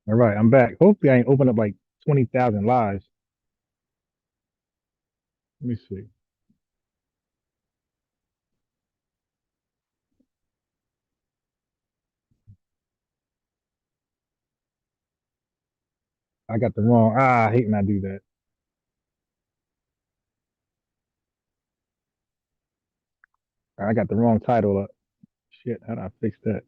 All right, I'm back. Hopefully, I ain't opened up like 20,000 lives. Let me see. I got the wrong. I hate when I do that. I got the wrong title up. Shit, how do I fix that?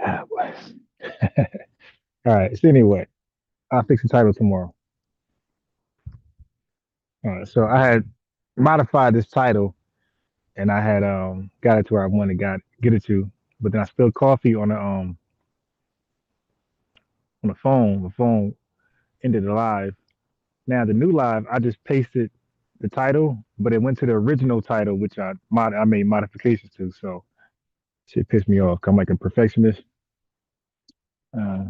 Ah, boy. All right. So anyway, I'll fix the title tomorrow. All right. So I had modified this title, and I had got it to where I wanted to get it to, but then I spilled coffee on the phone. The phone ended the live. Now the new live, I just pasted the title, but it went to the original title, which I made modifications to. So shit pissed me off. I'm like a perfectionist. Uh,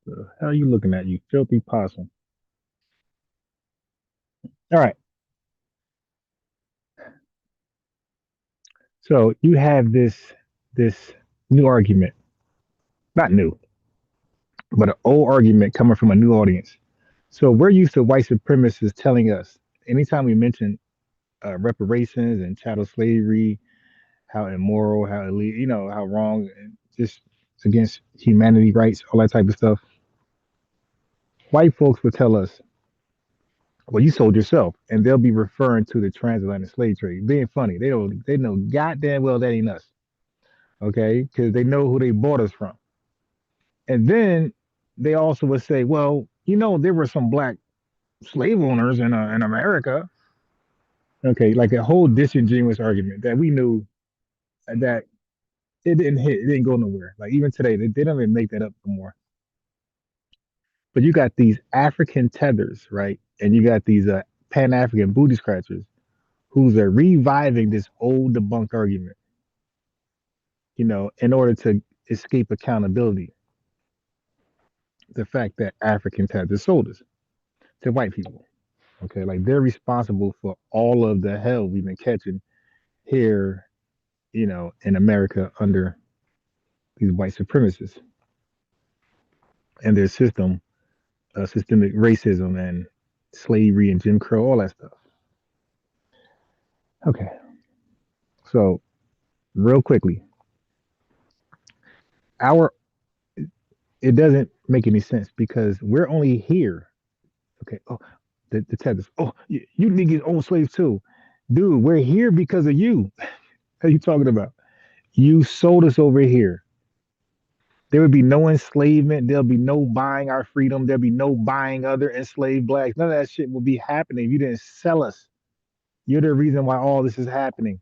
the hell are you looking at, you filthy possum? All right. So you have this new argument, not new, but an old argument coming from a new audience. So we're used to white supremacists telling us anytime we mention reparations and chattel slavery, how immoral, how illegal, how wrong, and just against humanity rights, all that type of stuff. White folks will tell us, "Well, you sold yourself," and they'll be referring to the transatlantic slave trade. Being funny, they know goddamn well that ain't us, okay? Because they know who they bought us from. And then they also would say, "Well, there were some black slave owners in America." Okay, like a whole disingenuous argument that we knew that it didn't go nowhere. Like even today, they don't even make that up no more. But you got these African tethers, right? And you got these Pan-African booty scratchers who's reviving this old debunked argument, in order to escape accountability. The fact that Africans have the sold to white people. Okay, like they're responsible for all of the hell we've been catching here, in America under these white supremacists and their systemic racism and slavery and Jim Crow, all that stuff. Okay, so real quickly, our it doesn't make any sense because we're only here. Okay, oh, the tethers. Oh, you niggas own slaves too, dude. We're here because of you. What are you talking about? You sold us over here. There would be no enslavement. There'll be no buying our freedom. There'll be no buying other enslaved blacks. None of that shit will be happening if you didn't sell us. You're the reason why all this is happening.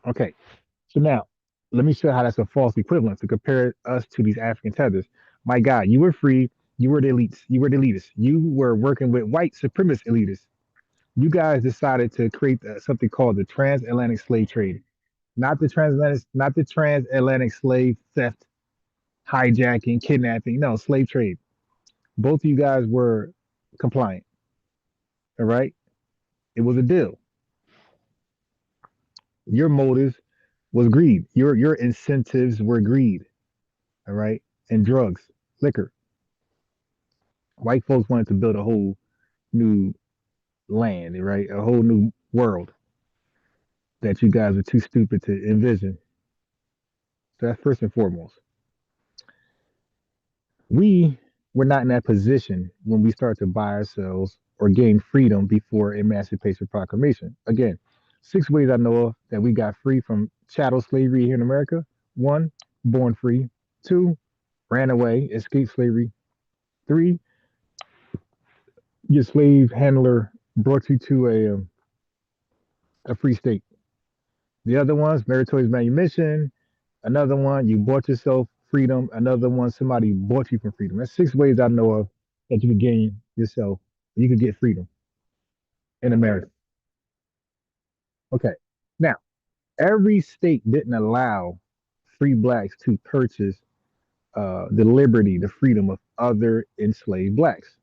Okay, so now let me show you how that's a false equivalent to compare us to these African tethers. My God, you were free. You were the elites. You were the elitists. You were working with white supremacist elitists. You guys decided to create something called the transatlantic slave trade, not the transatlantic slave theft, hijacking, kidnapping. No, slave trade. Both of you guys were compliant. All right, it was a deal. Your motives was greed. Your incentives were greed. All right, and drugs, liquor. White folks wanted to build a whole new land, right? A whole new world that you guys are too stupid to envision. So that's first and foremost. We were not in that position when we started to buy ourselves or gain freedom before Emancipation Proclamation. Again, six ways I know of that we got free from chattel slavery here in America. One, born free. Two, ran away, escaped slavery. Three, your slave handler brought you to a free state. The other one's meritorious manumission. Another one, you bought yourself freedom. Another one, somebody bought you from freedom. That's six ways I know of that you can gain yourself. You can get freedom in America. Okay. Now, every state didn't allow free blacks to purchase the liberty, the freedom of other enslaved blacks.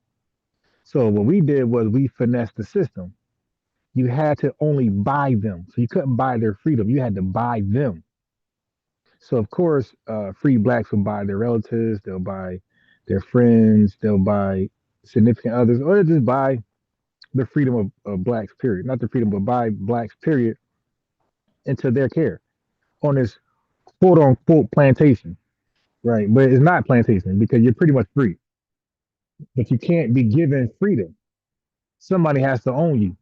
So what we did was we finessed the system. You had to only buy them. So you couldn't buy their freedom. You had to buy them. So of course, free blacks will buy their relatives, they'll buy their friends, they'll buy significant others, or they'll just buy the freedom of blacks, period. Not the freedom, but buy blacks, period, into their care on this quote unquote plantation. Right. But it's not plantation because you're pretty much free. But you can't be given freedom. Somebody has to own you.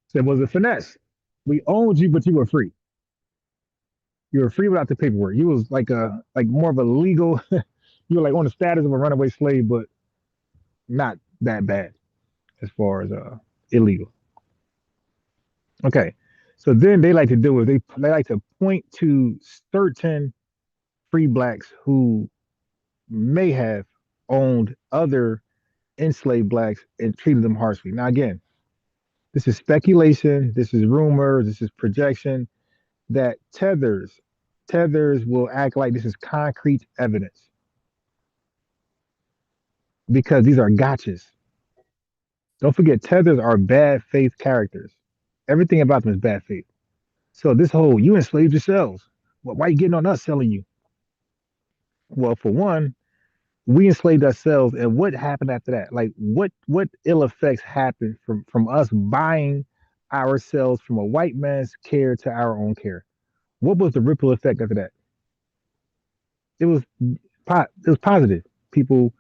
So it was a finesse. We owned you, but you were free. You were free without the paperwork. You was like more of a legal. You were like on the status of a runaway slave, but not that bad as far as illegal. Okay, so then they like to do is they like to point to certain free blacks who may have owned other enslaved blacks and treated them harshly. Now again, this is speculation, this is rumor, this is projection. That tethers will act like this is concrete evidence because these are gotchas. Don't forget, tethers are bad faith characters. Everything about them is bad faith. So this whole you enslaved yourselves. Well, why are you getting on us selling you? Well, for one, we enslaved ourselves, and what happened after that? Like what ill effects happened from us buying ourselves from a white man's care to our own care? What was the ripple effect after that? It was it was positive. People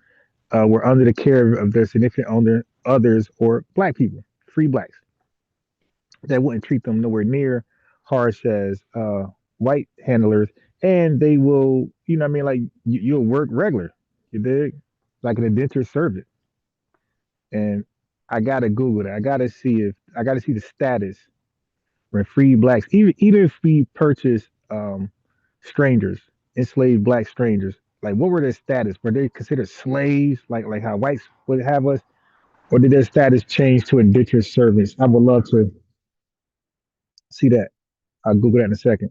were under the care of their significant owner, others, or black people, free blacks that wouldn't treat them nowhere near harsh as white handlers, and they will, you know, what I mean, like you'll work regular, you dig, like an indentured servant. And I gotta Google that. I gotta see the status when free blacks, even if we purchase strangers, enslaved black strangers, like what were their status? Were they considered slaves, like how whites would have us, or did their status change to indentured servants? I would love to see that. I'll Google that in a second.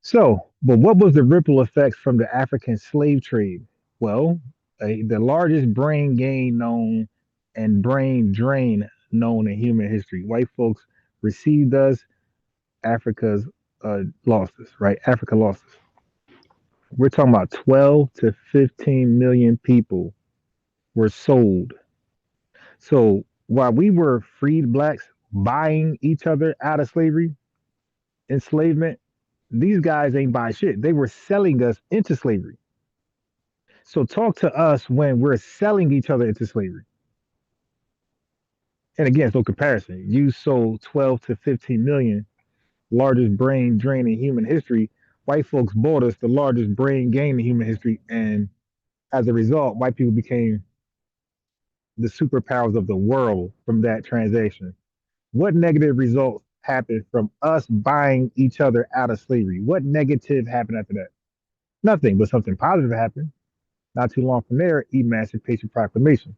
So, but what was the ripple effects from the African slave trade? Well, the largest brain gain known and brain drain known in human history. White folks received us, Africa's lost us, right? Africa lost us. We're talking about 12 to 15 million people were sold. So while we were freed blacks buying each other out of slavery, enslavement, these guys ain't buying shit. They were selling us into slavery. So talk to us when we're selling each other into slavery. And again, it's no comparison. You sold 12 to 15 million, largest brain drain in human history. White folks bought us the largest brain gain in human history. And as a result, white people became the superpowers of the world from that transaction. What negative results happened from us buying each other out of slavery? What negative happened after that? Nothing, but something positive happened. Not too long from there, Emancipation Proclamation.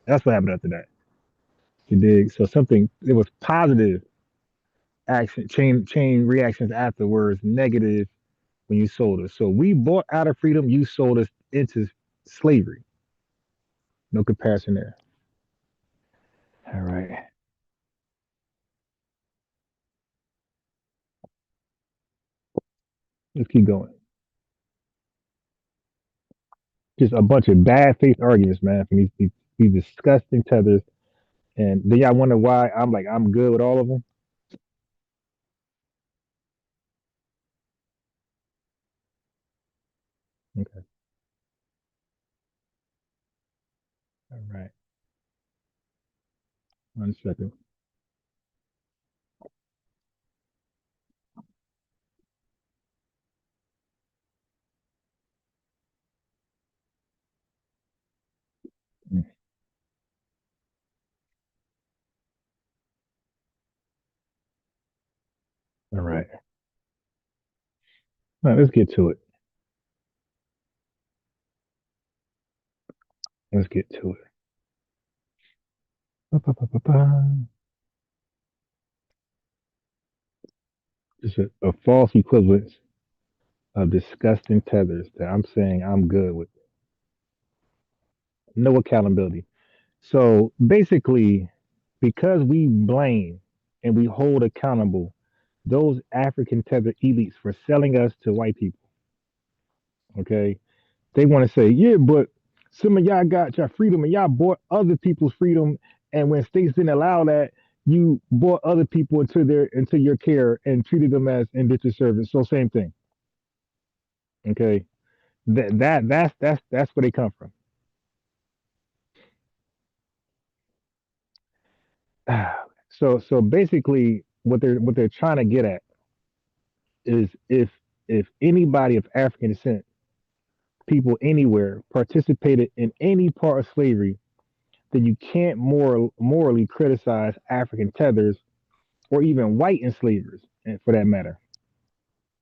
That's what happened after that. You dig? So something it was positive action, chain reactions afterwards, negative when you sold us. So we bought out of freedom, you sold us into slavery. No comparison there. All right, let's keep going. Just a bunch of bad faith arguments, man, from these disgusting tethers. And then y'all wonder why I'm like I'm good with all of them. Okay, all right. 1 second. Mm, all right. All right, let's get to it. Let's get to it. Ba, ba, ba, ba, ba. Just a false equivalence of disgusting tethers that I'm saying I'm good with. No accountability. So basically, because we blame and we hold accountable those African tethered elites for selling us to white people, okay? They want to say, yeah, but some of y'all got your freedom and y'all bought other people's freedom. And when states didn't allow that, you brought other people into your care and treated them as indentured servants. So same thing. Okay. That's where they come from. So basically what they're trying to get at is if anybody of African descent, people anywhere participated in any part of slavery, then you can't morally criticize African tethers or even white enslavers, and for that matter.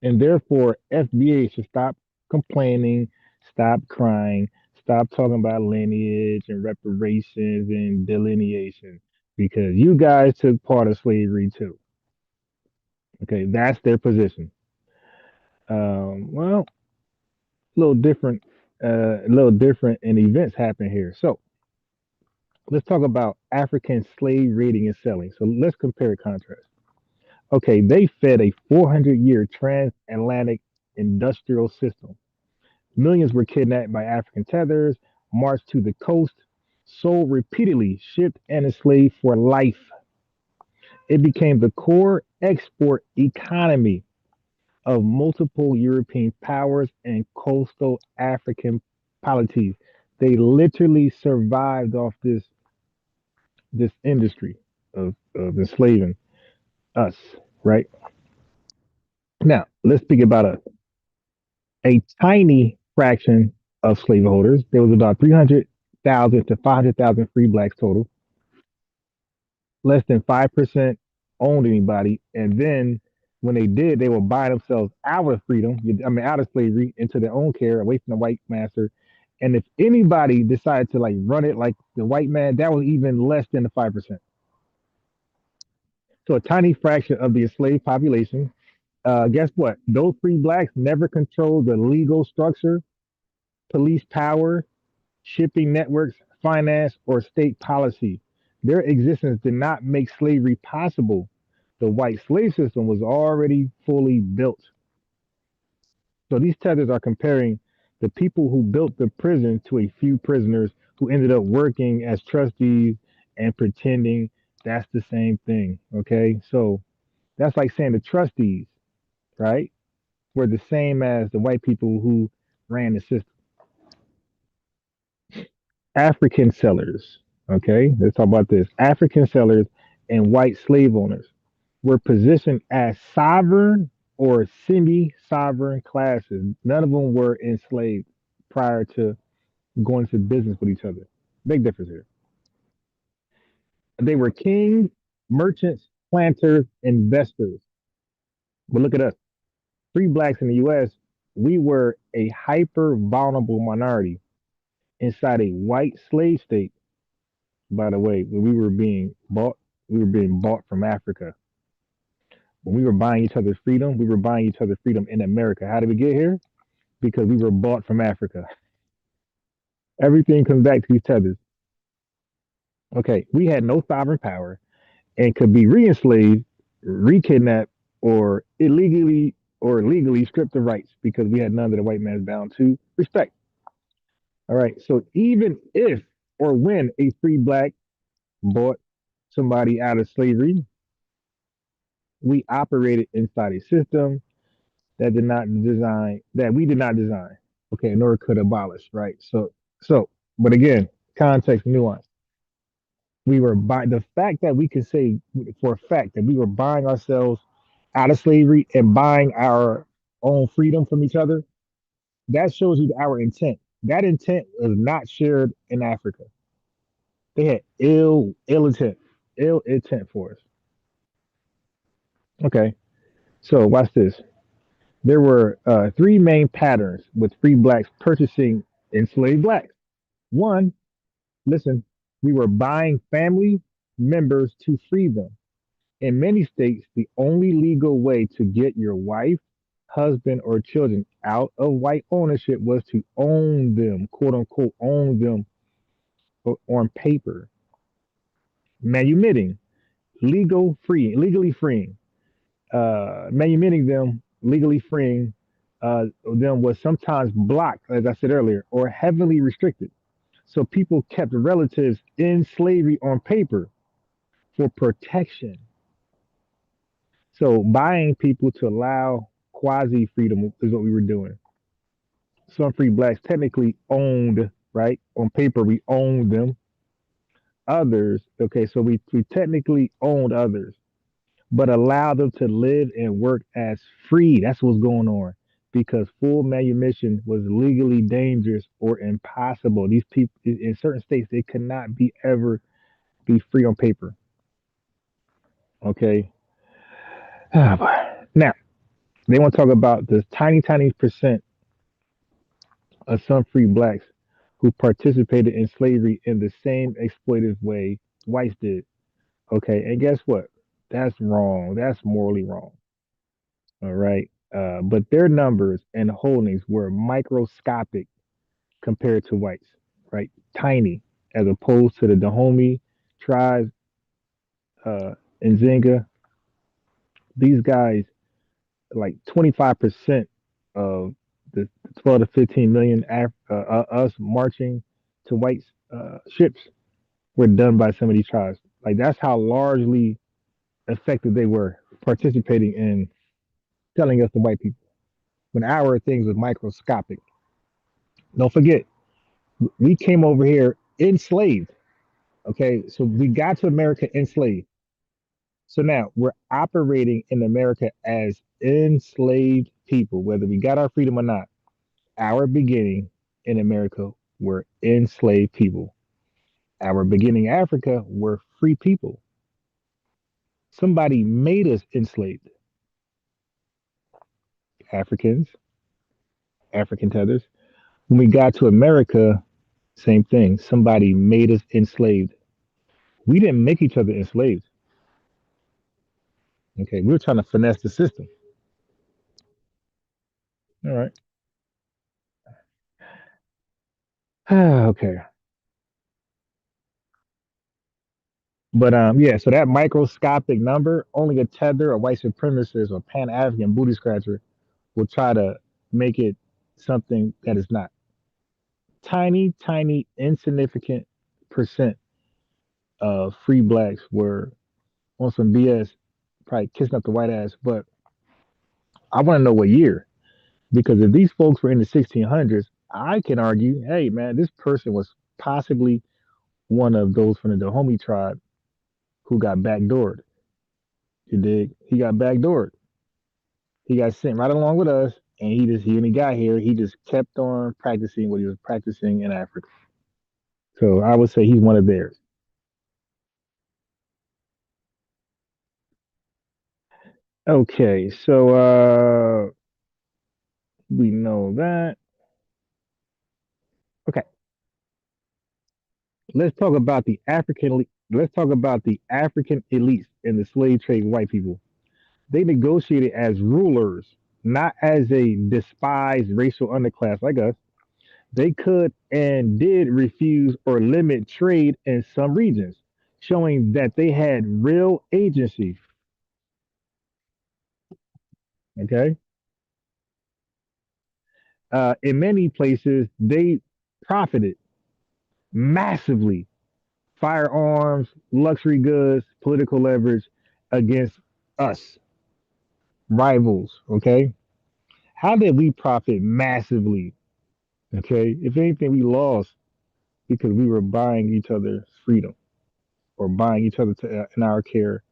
And therefore, FBA should stop complaining, stop crying, stop talking about lineage and reparations and delineation, because you guys took part of slavery too. Okay, that's their position. Well, a little different, and events happen here. So let's talk about African slave raiding and selling. So let's compare and contrast. Okay, they fed a 400-year transatlantic industrial system. Millions were kidnapped by African tethers, marched to the coast, sold repeatedly, shipped and enslaved for life. It became the core export economy of multiple European powers and coastal African polities. They literally survived off this industry of enslaving us, right? Now, let's speak about a tiny fraction of slaveholders. There was about 300,000 to 500,000 free blacks total. Less than 5% owned anybody. And then when they did, they would buy themselves out of freedom, I mean, out of slavery into their own care, away from the white master. And if anybody decided to like run it like the white man, that was even less than the 5%. So a tiny fraction of the enslaved population. Guess what? Those free blacks never controlled the legal structure, police power, shipping networks, finance, or state policy. Their existence did not make slavery possible. The white slave system was already fully built. So these tethers are comparing the people who built the prison to a few prisoners who ended up working as trustees and pretending that's the same thing. Okay. So that's like saying the trustees, right, were the same as the white people who ran the system. African sellers. Okay, let's talk about this. African sellers and white slave owners were positioned as sovereign or semi sovereign classes. None of them were enslaved prior to going to business with each other. Big difference here. They were kings, merchants, planters, investors. But look at us. Free blacks in the US, we were a hyper vulnerable minority inside a white slave state. By the way, when we were being bought from Africa. When we were buying each other's freedom, we were buying each other's freedom in America. How did we get here? Because we were bought from Africa. Everything comes back to these tethers. Okay, we had no sovereign power and could be re-enslaved, re-kidnapped, or legally stripped of rights because we had none that the white man is bound to respect. All right, so even if or when a free black bought somebody out of slavery, we operated inside a system that we did not design. Okay, nor could abolish, right? So but again, context nuance. We were by the fact that we could say for a fact that we were buying ourselves out of slavery and buying our own freedom from each other. That shows you our intent. That intent was not shared in Africa. They had ill intent for us. Okay, so watch this. There were three main patterns with free blacks purchasing enslaved blacks. One, listen, we were buying family members to free them. In many states, the only legal way to get your wife, husband, or children out of white ownership was to own them, quote unquote, own them on paper, manumitting, legally freeing, manumitting them, legally freeing them was sometimes blocked, as I said earlier, or heavily restricted. So people kept relatives in slavery on paper for protection. So buying people to allow quasi freedom is what we were doing. Some free blacks technically owned, right? On paper, we owned them. Others, okay, so we technically owned others, but allowed them to live and work as free. That's what's going on. Because full manumission was legally dangerous or impossible. These people in certain states they could not be ever be free on paper. Okay. Now they want to talk about the tiny percent of some free blacks who participated in slavery in the same exploitative way whites did. Okay, and guess what? That's wrong. That's morally wrong. All right. But their numbers and holdings were microscopic compared to whites, right? Tiny, as opposed to the Dahomey tribes in Zinga. These guys, like 25% of the 12 to 15 million us marching to whites ships were done by some of these tribes. Like that's how largely effective they were participating in telling us the white people. When our things was microscopic. Don't forget, we came over here enslaved. Okay, so we got to America enslaved. So now we're operating in America as enslaved people, whether we got our freedom or not. Our beginning in America were enslaved people. Our beginning in Africa were free people. Somebody made us enslaved. Africans, African tethers. When we got to America, same thing. Somebody made us enslaved. We didn't make each other enslaved. Okay, we were trying to finesse the system. All right. Okay. But yeah, so that microscopic number, only a tether, a white supremacist, or Pan African booty scratcher will try to make it something that is not. Tiny, insignificant percent of free blacks were on some BS, probably kissing up the white ass. But I want to know what year, because if these folks were in the 1600s, I can argue, hey man, this person was possibly one of those from the Dahomey tribe who got backdoored. You dig? He got backdoored. He got sent right along with us, and when he got here, he just kept on practicing what he was practicing in Africa. So I would say he's one of theirs. Okay, so we know that. Okay, let's talk about the African elites and the slave trade white people. They negotiated as rulers, not as a despised racial underclass like us. They could and did refuse or limit trade in some regions, showing that they had real agency. Okay. In many places, they profited massively. Firearms, luxury goods, political leverage against us, rivals. Okay. How did we profit massively? Okay. If anything, we lost because we were buying each other's freedom or buying each other in our care.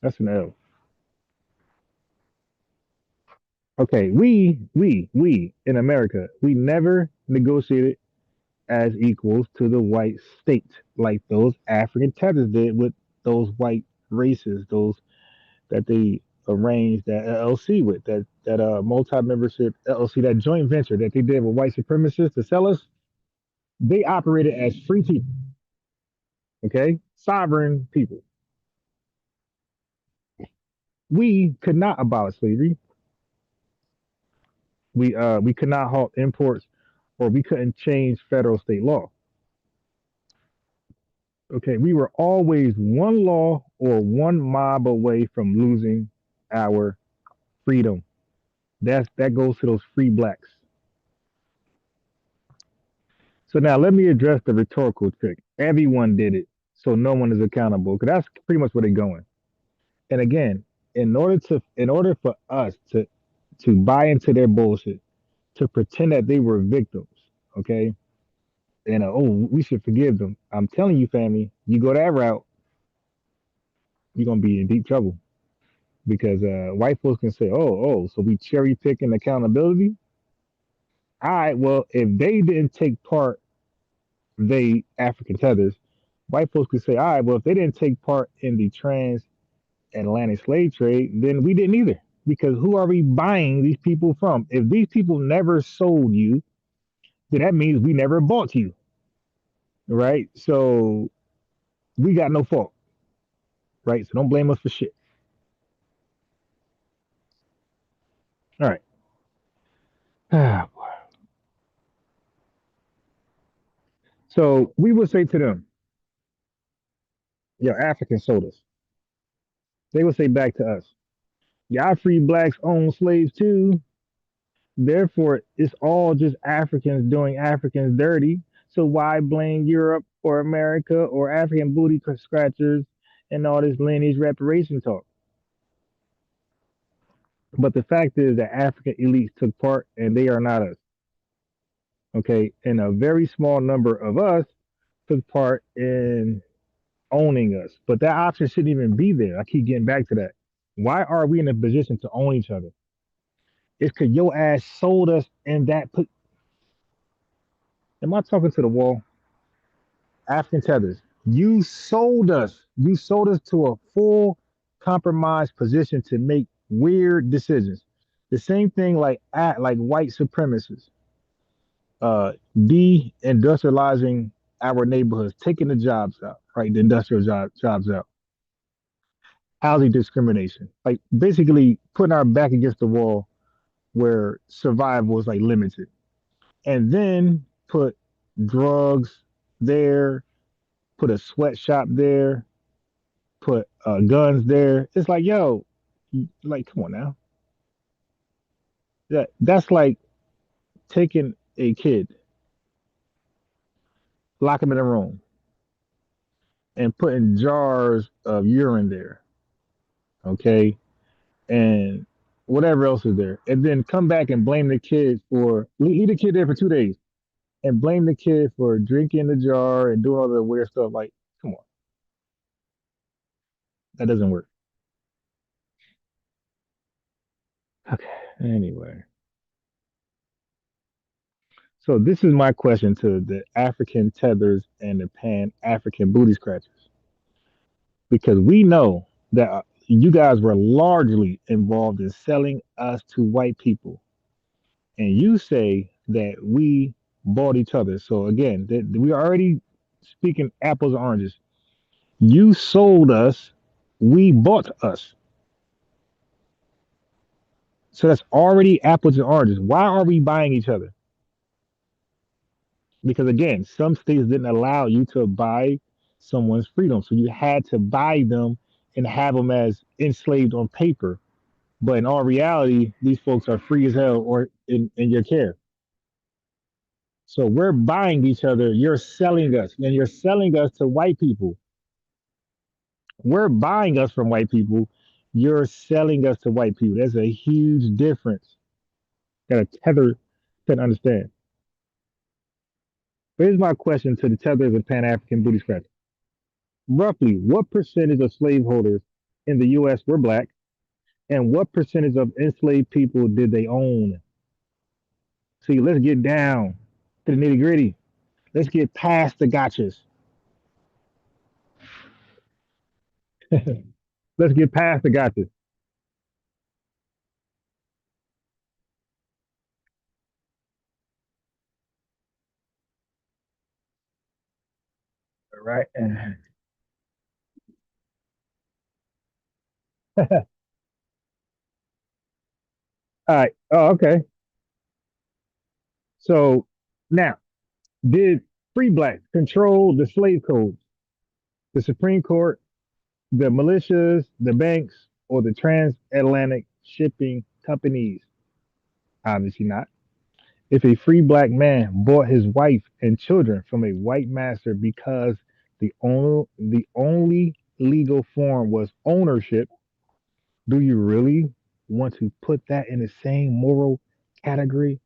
That's an L. Okay, we in America, we never negotiated as equals to the white state like those African tethers did with those white races, those that they arranged that LLC with, that multi-membership LLC, that joint venture that they did with white supremacists to sell us. They operated as free people, okay, sovereign people. We could not abolish slavery. We could not halt imports, or we couldn't change federal state law. Okay, we were always one law or one mob away from losing our freedom. That goes to those free blacks. So now let me address the rhetorical trick. Everyone did it, so no one is accountable. Because that's pretty much where they're going. And again, in order for us to buy into their bullshit, to pretend that they were victims, okay, and oh, we should forgive them. I'm telling you, family, you go that route, you're gonna be in deep trouble because white folks can say, so we cherry picking accountability. All right, well, if they didn't take part, they African tethers, white folks could say, all right, well, if they didn't take part in the transatlantic slave trade, then we didn't either. Because who are we buying these people from? If these people never sold you, then that means we never bought you, right? So we got no fault, right? So don't blame us for shit. All right. So we would say to them, your African sold us. They would say back to us, y'all free blacks own slaves too. Therefore, it's all just Africans doing Africans dirty. So why blame Europe or America or African booty scratchers and all this lineage reparation talk? But the fact is that African elites took part and they are not us. Okay. And a very small number of us took part in owning us. But that option shouldn't even be there. I keep getting back to that. Why are we in a position to own each other? It's because your ass sold us and that put. Am I talking to the wall? African tethers. You sold us. You sold us to a full compromise position to make weird decisions. The same thing like white supremacists, de-industrializing our neighborhoods, taking the jobs out, right? The industrial jobs out, housing discrimination, like basically putting our back against the wall where survival is like limited, and then put drugs there, put a sweatshop there, put guns there. It's like, yo, like, come on now. That's like taking a kid, lock him in a room, and putting jars of urine there, okay, and whatever else is there, and then come back and blame the kid for leave the kid there for 2 days and blame the kid for drinking the jar and doing all the weird stuff. Like, come on, that doesn't work. Okay, anyway. So this is my question to the African tethers and the Pan African booty scratchers, because we know that you guys were largely involved in selling us to white people, and you say that we bought each other. So again, we are already speaking apples and oranges. You sold us, we bought us. So that's already apples and oranges. Why are we buying each other? Because again, some states didn't allow you to buy someone's freedom. So you had to buy them and have them as enslaved on paper. But in all reality, these folks are free as hell or in your care. So we're buying each other. You're selling us, and you're selling us to white people. We're buying us from white people. You're selling us to white people. There's a huge difference that a tether can understand. But here's my question to the tethers of Pan African booty scratchers. Roughly, what percentage of slaveholders in the U.S. were black, and what percentage of enslaved people did they own? See, let's get down to the nitty gritty. Let's get past the gotchas. Let's get past the gotchas. All right. All right. Oh, okay. So now, did free blacks control the slave codes? The Supreme Court, the militias, the banks, or the transatlantic shipping companies? Obviously not. If a free black man bought his wife and children from a white master because the only legal form was ownership, do you really want to put that in the same moral category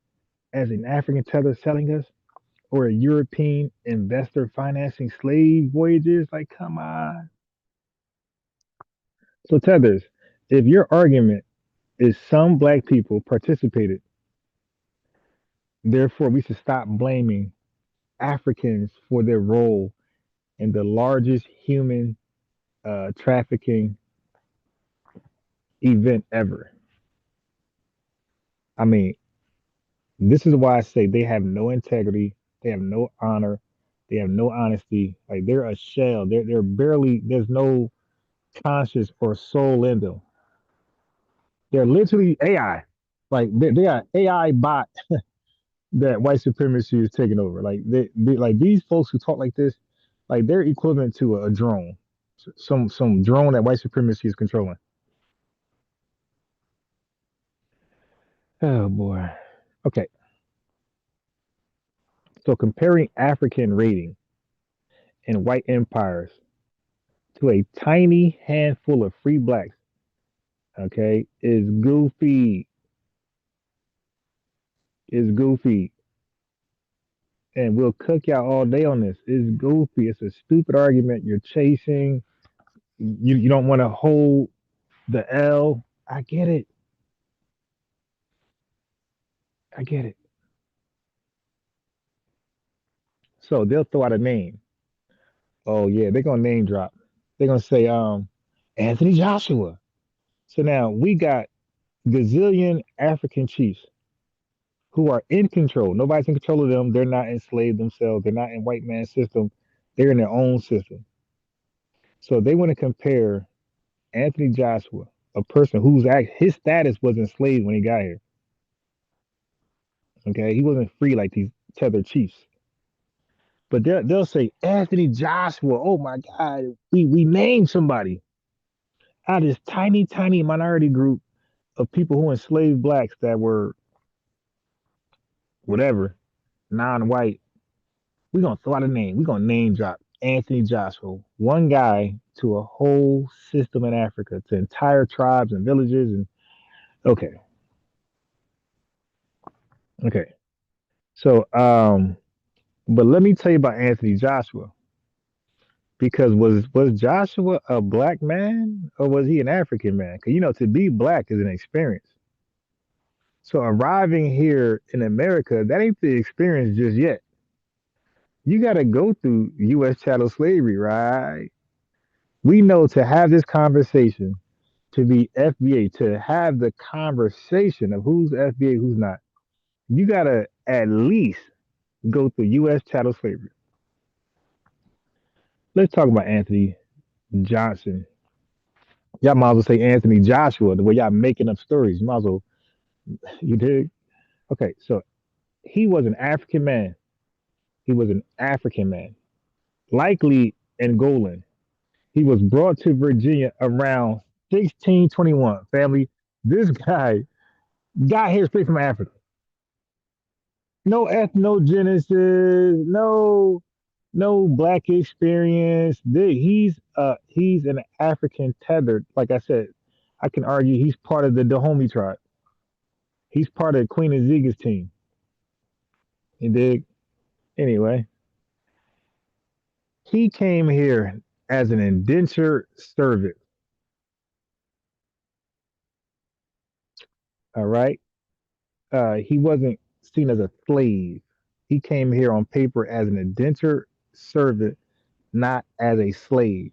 as an African tether selling us or a European investor financing slave voyages? Like, come on. So, tethers, if your argument is some black people participated, therefore we should stop blaming Africans for their role in the largest human trafficking event ever. I mean, this is why I say they have no integrity, they have no honor, they have no honesty. Like they're a shell. They're barely. There's no conscience or soul in them. They're literally AI. Like they are AI bot that white supremacy is taking over. Like like these folks who talk like this, like they're equivalent to a drone, some drone that white supremacy is controlling. Oh boy. Okay, so comparing African raiding in white empires to a tiny handful of free blacks, okay, is goofy. Is goofy. And we'll cook y'all all day on this. It's goofy. It's a stupid argument. You're chasing. You don't want to hold the L. I get it. I get it. So they'll throw out a name. Oh yeah, they're gonna name drop. They're gonna say Anthony Joshua. So now we got gazillion African chiefs who are in control. Nobody's in control of them. They're not enslaved themselves. They're not in white man's system. They're in their own system. So they want to compare Anthony Joshua, a person his status was enslaved when he got here. Okay, he wasn't free like these tethered chiefs. But they'll say Anthony Joshua. Oh my God, we named somebody out of this tiny minority group of people who enslaved blacks that were whatever non-white. We're gonna throw out a name. We're gonna name drop Anthony Joshua, one guy to a whole system in Africa, to entire tribes and villages. And okay, okay. So, but let me tell you about Anthony Joshua, because was Joshua a black man or was he an African man? Because to be black is an experience. So arriving here in America, that ain't the experience just yet. You got to go through U.S. chattel slavery, right? We know to have this conversation, to be FBA, to have the conversation of who's FBA, who's not, you got to at least go through U.S. chattel slavery. Let's talk about Anthony Johnson. Y'all might as well say Anthony Joshua, the way y'all making up stories. You might as well, you dig? Okay, so he was an African man. He was an African man, likely Angolan. He was brought to Virginia around 1621. Family, this guy got here straight from Africa. No ethnogenesis, no black experience. He's an African tethered. Like I said, I can argue he's part of the Dahomey tribe. He's part of Queen Nzega's team. You dig? Anyway, he came here as an indentured servant. All right. He wasn't seen as a slave. He came here on paper as an indentured servant, not as a slave.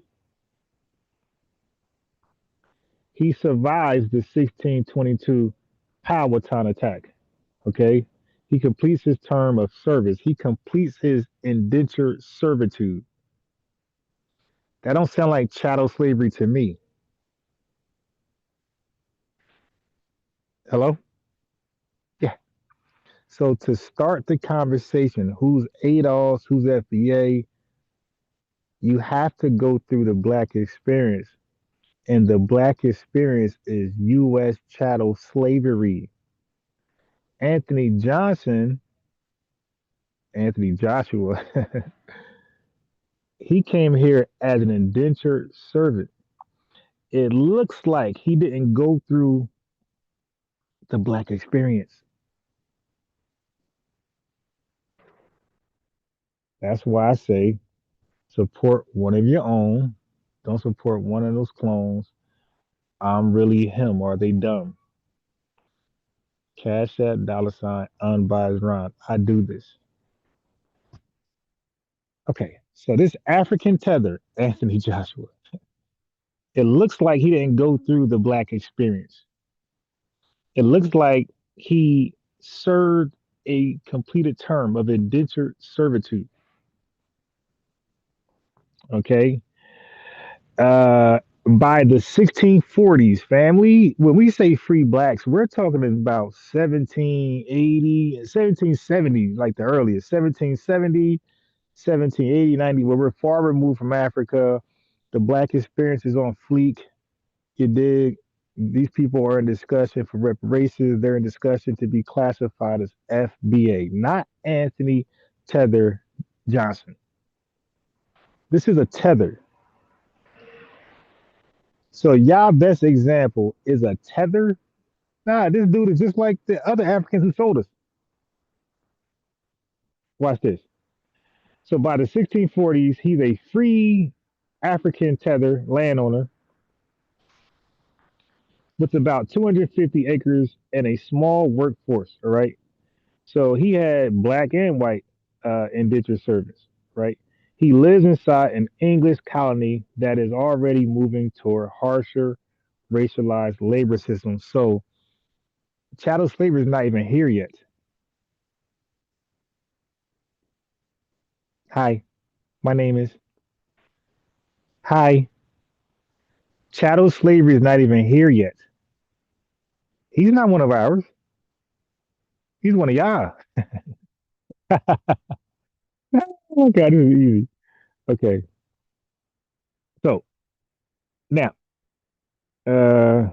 He survives the 1622 Powhatan attack. Okay. He completes his term of service. He completes his indentured servitude. That don't sound like chattel slavery to me. Hello? Yeah. So to start the conversation, who's ADOS, who's FBA? You have to go through the black experience, and the black experience is U.S. chattel slavery. Anthony Johnson, Anthony Joshua, he came here as an indentured servant. It looks like he didn't go through the black experience. That's why I say support one of your own. Don't support one of those clones. I'm really him. Or are they dumb? Cash App, dollar sign, unbiased Ron. I do this. Okay, so this African tether, Anthony Joshua, it looks like he didn't go through the black experience. It looks like he served a completed term of indentured servitude. Okay. By the 1640s, family, when we say free blacks, we're talking about 1780, 1770, like the earliest, 1770, 1780, 90, where we're far removed from Africa. The black experience is on fleek. You dig? These people are in discussion for reparations. They're in discussion to be classified as FBA, not Anthony Tether Johnson. This is a tether. So y'all best example is a tether. Nah, this dude is just like the other Africans who sold us. Watch this. So by the 1640s, he's a free African tether landowner with about 250 acres and a small workforce. All right. So he had black and white indentured servants. Right. He lives inside an English colony that is already moving toward harsher racialized labor systems. So chattel slavery is not even here yet. Hi, my name is. Hi, chattel slavery is not even here yet. He's not one of ours. He's one of y'all. Okay, this is easy. Okay, so now, uh,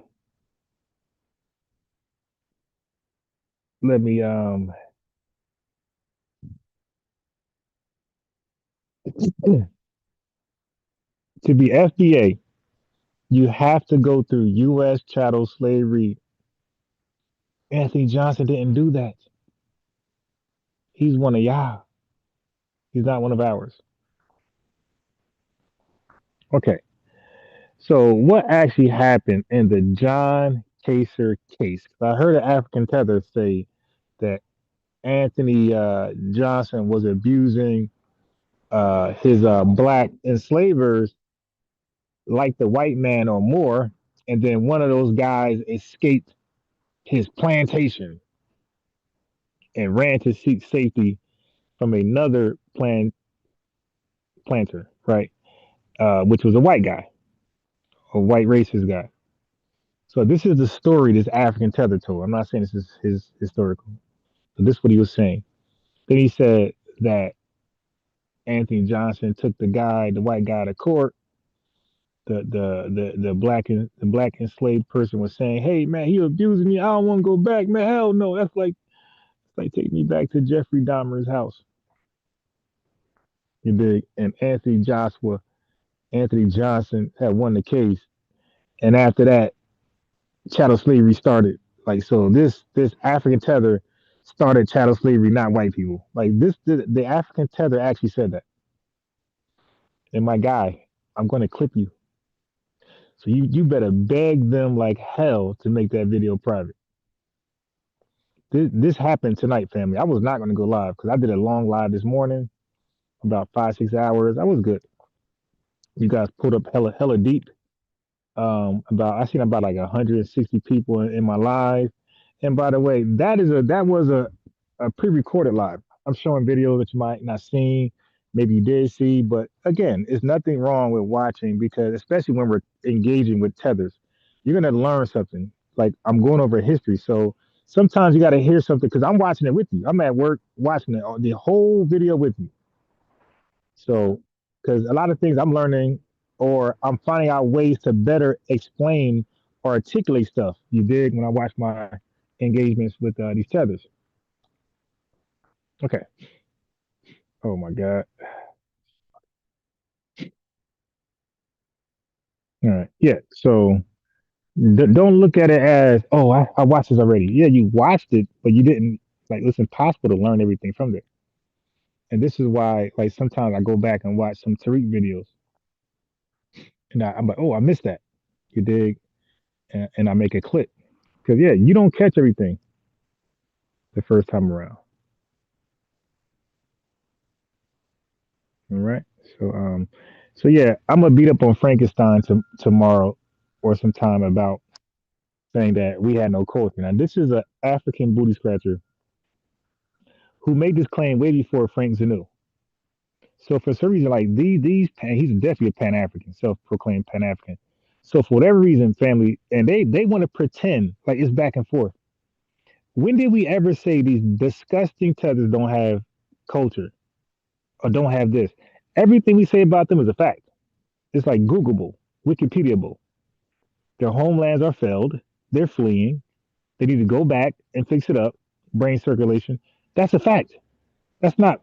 let me to be FBA, you have to go through U.S. chattel slavery. Anthony Johnson didn't do that. He's one of y'all. He's not one of ours. Okay, so what actually happened in the John Kaser case? I heard an African tether say that Anthony Johnson was abusing his black enslavers like the white man or more, and then one of those guys escaped his plantation and ran to seek safety from another planter, right? Which was a white guy, a white racist guy. So this is the story this African tether told. I'm not saying this is his historical, but this is what he was saying. Then he said that Anthony Johnson took the white guy to court. The black enslaved person was saying, "Hey man, he abusing me. I don't want to go back, man. Hell no. That's like it's like taking me back to Jeffrey Dahmer's house." You dig? And Anthony Johnson had won the case, and after that, chattel slavery started. Like so, this African tether started chattel slavery, not white people. Like the African tether actually said that. And my guy, I'm going to clip you. So you better beg them like hell to make that video private. This happened tonight, family. I was not going to go live because I did a long live this morning, about 5 6 hours. I was good. You guys pulled up hella deep. About I seen about like 160 people in my live. And by the way, that was a pre-recorded live. I'm showing videos that you might not seen, maybe you did see, but again, it's nothing wrong with watching because especially when we're engaging with tethers, you're gonna learn something. Like I'm going over history, so sometimes you got to hear something because I'm watching it with you. I'm at work watching the whole video with you. So because a lot of things I'm learning or I'm finding out ways to better explain or articulate stuff. You dig when I watch my engagements with these tethers. Okay. Oh my God. All right. Yeah. So don't look at it as, oh, I watched this already. Yeah, you watched it, but you didn't like. It's impossible to learn everything from there. And this is why, like, sometimes I go back and watch some Tariq videos, and I'm like, oh, I missed that. You dig? And I make a clip because yeah, you don't catch everything the first time around. All right. So so yeah, I'm gonna beat up on Frankenstein tomorrow or sometime about saying that we had no culture. Now this is an African booty scratcher who made this claim way before Frank Zanu. So for some reason, like he's definitely a Pan African, self-proclaimed Pan African. So for whatever reason, family, and they want to pretend like it's back and forth. When did we ever say these disgusting tethers don't have culture or don't have this? Everything we say about them is a fact. It's like Googleable, Wikipediaable. Their homelands are failed. They're fleeing. They need to go back and fix it up. Brain circulation. That's a fact. That's not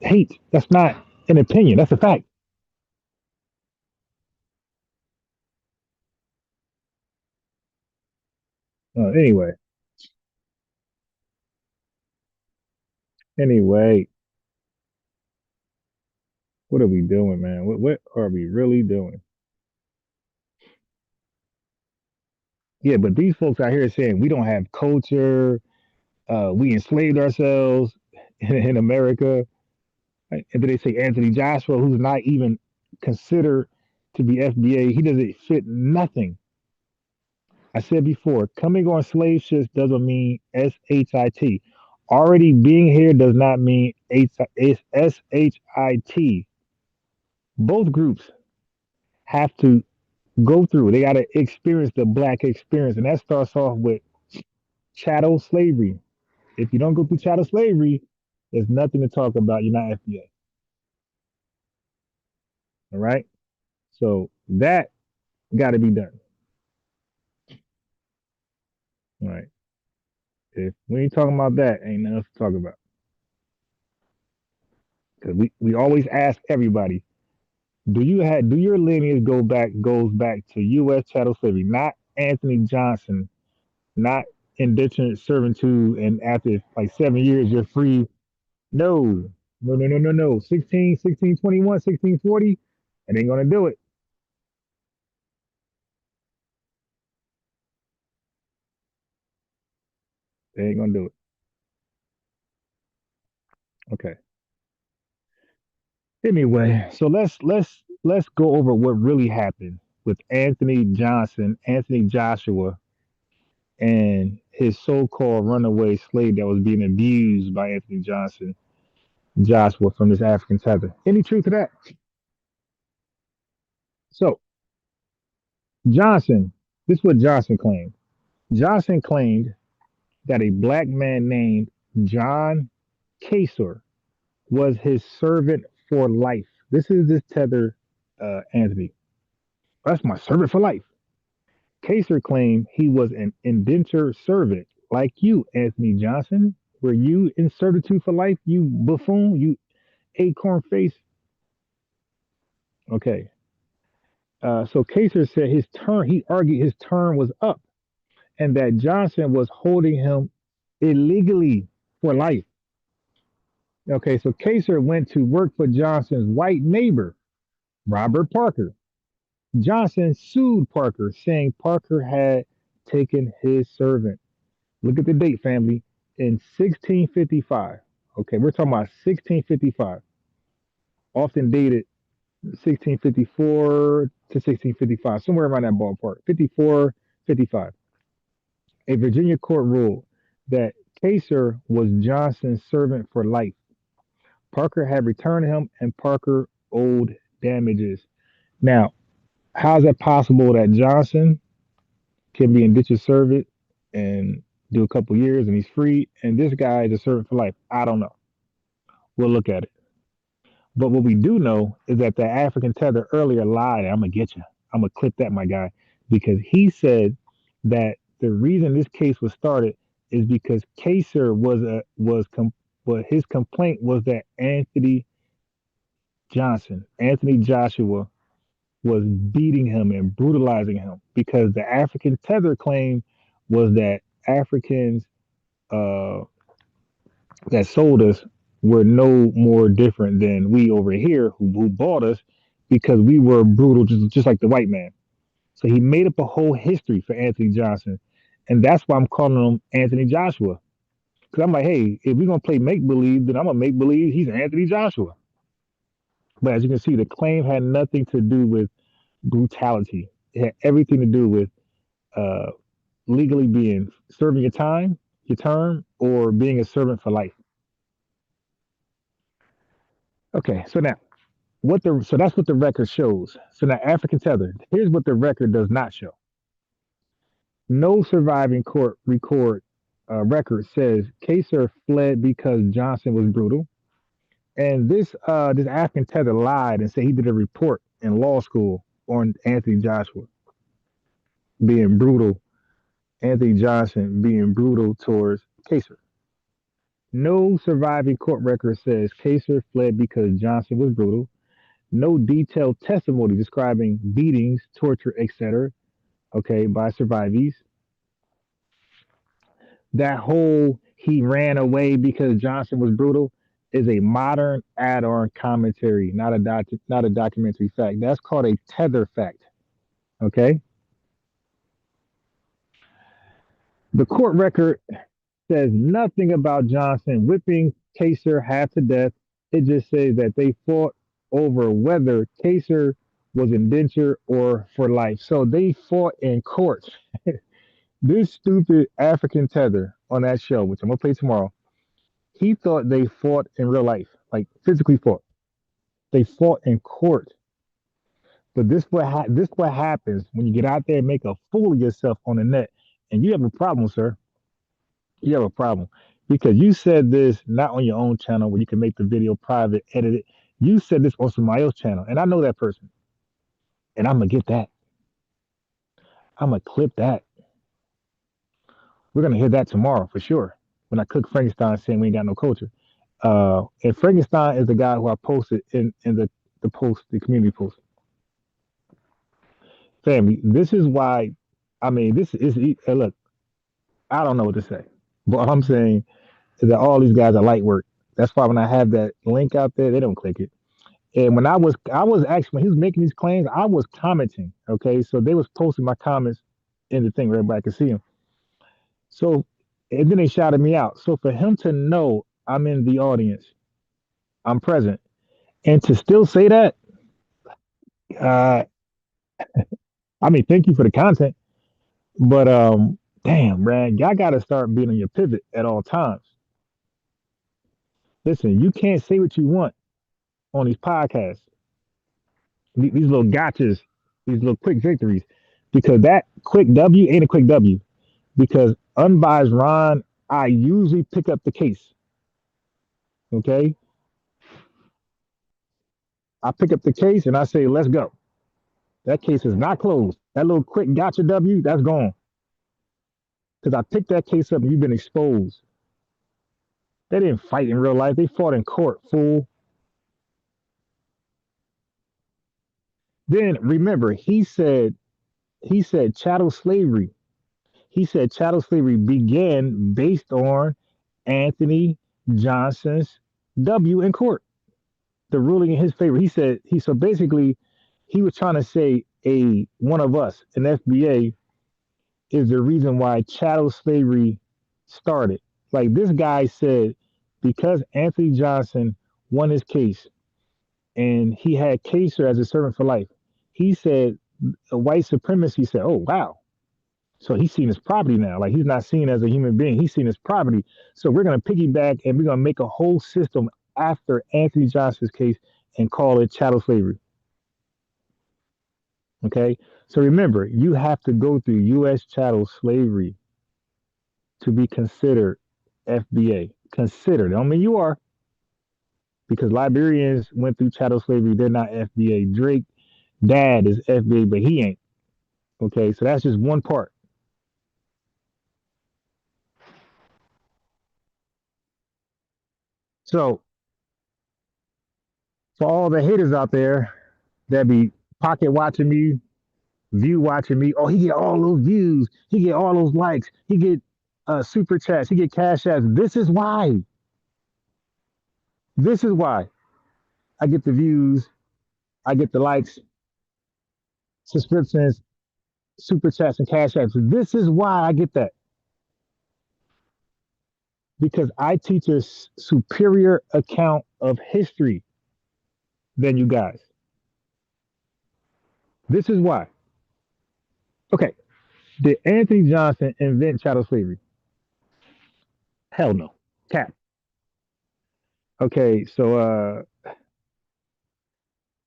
hate. That's not an opinion. That's a fact. Anyway, anyway, what are we doing, man? What are we really doing? Yeah, but these folks out here saying we don't have culture. We enslaved ourselves in America. Right? And then they say Anthony Joshua, who's not even considered to be FBA, he doesn't fit nothing. I said before, coming on slave ships doesn't mean SHIT. Already being here does not mean SHIT. Both groups have to go through. They got to experience the black experience, and that starts off with chattel slavery. If you don't go through chattel slavery, there's nothing to talk about. You're not FBA. All right. So that got to be done. All right. If we ain't talking about that, ain't nothing else to talk about. Because we always ask everybody, do your lineage goes back to U.S. chattel slavery, not Anthony Johnson, not indentured servitude, and after like 7 years you're free. No, no. 1621, 1640, it ain't gonna do it. They ain't gonna do it. Okay. Anyway, so let's go over what really happened with Anthony Johnson, Anthony Joshua, and his so-called runaway slave that was being abused by Anthony Johnson, Joshua from this African tether. Any truth to that? So Johnson, this is what Johnson claimed. Johnson claimed that a black man named John Kaser was his servant for life. This is this tether, Anthony. That's my servant for life. Kaser claimed he was an indentured servant like you, Anthony Johnson. Were you in servitude for life, you buffoon, you acorn face? Okay. So Kaser said he argued his term was up and that Johnson was holding him illegally for life. Okay, so Kaser went to work for Johnson's white neighbor, Robert Parker. Johnson sued Parker, saying Parker had taken his servant. Look at the date, family. In 1655. Okay, we're talking about 1655, often dated 1654 to 1655, somewhere around that ballpark. 54, 55. A Virginia court ruled that Kaser was Johnson's servant for life. Parker had returned him, and Parker owed damages. Now, how is that possible that Johnson can be indentured servant and do a couple years and he's free, and this guy is a servant for life? I don't know. We'll look at it. But what we do know is that the African tether earlier lied. I'm gonna get you. I'm gonna clip that, my guy, because he said that the reason this case was started is because Kaser but his complaint was that Anthony Joshua, was beating him and brutalizing him because the African tether claim was that Africans uh, that sold us were no more different than we over here who bought us because we were brutal just like the white man. So he made up a whole history for Anthony Johnson. And that's why I'm calling him Anthony Joshua. Because I'm like, hey, if we're going to play make believe, then I'm going to make believe he's Anthony Joshua. But as you can see, the claim had nothing to do with brutality, it had everything to do with uh, legally being serving your term, or being a servant for life. Okay, so now so that's what the record shows. So now African tether. Here's what the record does not show. No surviving court record says Kaser fled because Johnson was brutal, and this African tether lied and said he did a report in law school on Anthony Joshua being brutal. Anthony Johnson being brutal towards Kaser. No surviving court record says Kaser fled because Johnson was brutal. No detailed testimony describing beatings, torture, etc. Okay, by survivors. That whole he ran away because Johnson was brutal is a modern add-on commentary, not a documentary fact. That's called a tether fact. Okay, the court record says nothing about Johnson whipping Kaser half to death. It just says that they fought over whether Kaser was indentured or for life. So they fought in court. This stupid African tether on that show, which I'm gonna play tomorrow, he thought they fought in real life, like physically fought. They fought in court. But this what happens when you get out there and make a fool of yourself on the net, and you have a problem, sir. You have a problem because you said this not on your own channel where you can make the video private, edit it. You said this on somebody else's channel, and I know that person, and I'm gonna get that. I'm gonna clip that. We're gonna hear that tomorrow for sure when I cook Frankenstein saying we ain't got no culture. And Frankenstein is the guy who I posted in the community post. Family, this is why. I mean, this is look. I don't know what to say, but what I'm saying is that all these guys are light work. That's why when I have that link out there, they don't click it. And when I was actually when he was making these claims, I was commenting. Okay, so they was posting my comments in the thing where everybody could see them. So and then they shouted me out. So for him to know I'm in the audience, I'm present, and to still say that, uh, I mean, thank you for the content, but damn, man, y'all got to start being on your pivot at all times. Listen, you can't say what you want on these podcasts, these little gotchas, these little quick victories, because that quick W ain't a quick W. Because unbiased Ron, I usually pick up the case. Okay, I pick up the case and I say, let's go. That case is not closed. That little quick gotcha W, that's gone. Because I picked that case up and you've been exposed. They didn't fight in real life. They fought in court, fool. Then remember, he said chattel slavery. He said chattel slavery began based on Anthony Johnson's W in court, the ruling in his favor. He said so basically he was trying to say a one of us, an FBA, is the reason why chattel slavery started. Like this guy said, because Anthony Johnson won his case and he had Kaser as a servant for life, he said a white supremacy said, oh wow. So he's seen as property now. Like he's not seen as a human being. He's seen as property. So we're gonna piggyback and we're gonna make a whole system after Anthony Johnson's case and call it chattel slavery. Okay. So remember, you have to go through U.S. chattel slavery to be considered FBA. Considered. I don't mean you are, because Liberians went through chattel slavery. They're not FBA. Drake dad is FBA, but he ain't. Okay, so that's just one part. So for all the haters out there that be pocket watching me, view watching me, oh, he get all those views, he get all those likes, he get super chats, he get cash apps. This is why. This is why I get the views, I get the likes, subscriptions, super chats, and cash apps. This is why I get that, because I teach a superior account of history than you guys. This is why. Okay, did Anthony Johnson invent chattel slavery? Hell no. Cap. Okay, so